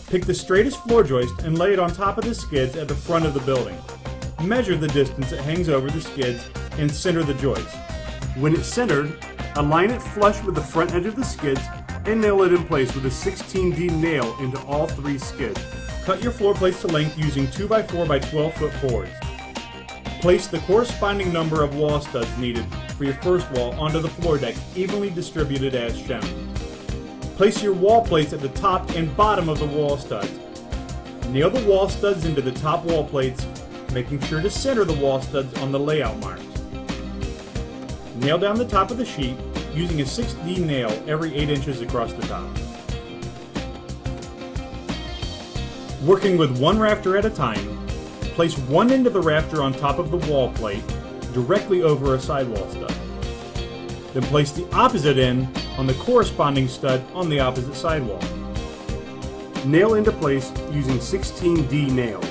Pick the straightest floor joist and lay it on top of the skids at the front of the building. Measure the distance it hangs over the skids and center the joist. When it's centered, align it flush with the front edge of the skids and nail it in place with a 16D nail into all 3 skids. Cut your floor plates to length using 2x4 by 12 foot boards. Place the corresponding number of wall studs needed for your first wall onto the floor deck, evenly distributed as shown. Place your wall plates at the top and bottom of the wall studs. Nail the wall studs into the top wall plates, making sure to center the wall studs on the layout marks. Nail down the top of the sheet using a 6D nail every 8 inches across the top. Working with one rafter at a time, place one end of the rafter on top of the wall plate directly over a sidewall stud. Then place the opposite end on the corresponding stud on the opposite sidewall. Nail into place using 16D nails.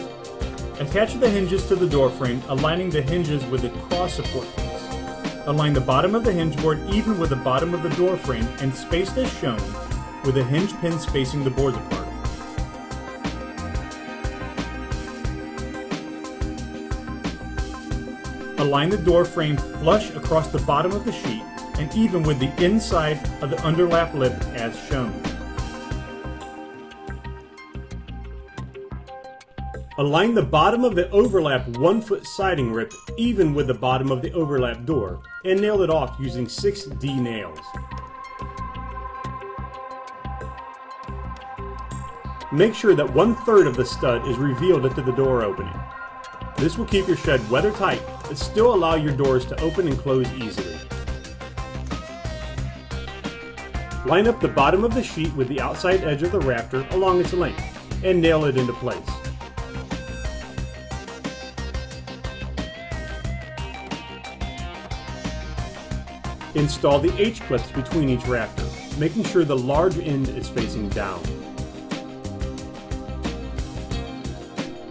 Attach the hinges to the door frame, aligning the hinges with the cross support piece. Align the bottom of the hinge board even with the bottom of the door frame and spaced as shown, with a hinge pin spacing the boards apart. Align the door frame flush across the bottom of the sheet and even with the inside of the underlap lip as shown. Align the bottom of the overlap 1-foot siding rip even with the bottom of the overlap door and nail it off using 6D nails. Make sure that 1/3 of the stud is revealed into the door opening. This will keep your shed weather tight but still allow your doors to open and close easily. Line up the bottom of the sheet with the outside edge of the rafter along its length and nail it into place. Install the H-clips between each rafter, making sure the large end is facing down.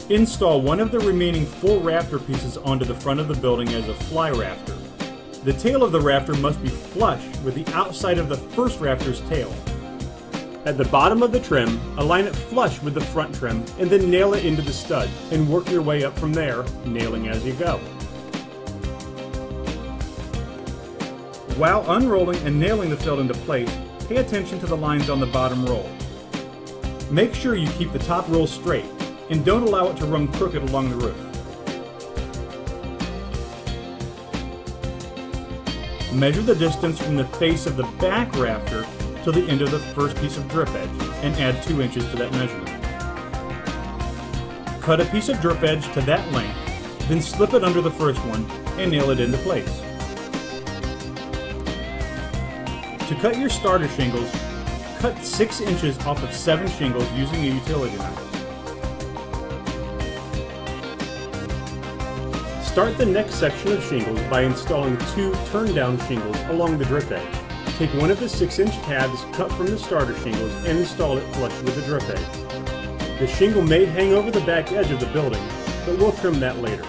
Install one of the remaining 4 rafter pieces onto the front of the building as a fly rafter. The tail of the rafter must be flush with the outside of the first rafter's tail. At the bottom of the trim, align it flush with the front trim and then nail it into the stud and work your way up from there, nailing as you go. While unrolling and nailing the fill into place, pay attention to the lines on the bottom roll. Make sure you keep the top roll straight and don't allow it to run crooked along the roof. Measure the distance from the face of the back rafter to the end of the first piece of drip edge and add 2 inches to that measurement. Cut a piece of drip edge to that length, then slip it under the first one and nail it into place. To cut your starter shingles, cut 6 inches off of 7 shingles using a utility knife. Start the next section of shingles by installing 2 turn-down shingles along the drip edge. Take one of the 6-inch tabs cut from the starter shingles and install it flush with the drip edge. The shingle may hang over the back edge of the building, but we'll trim that later.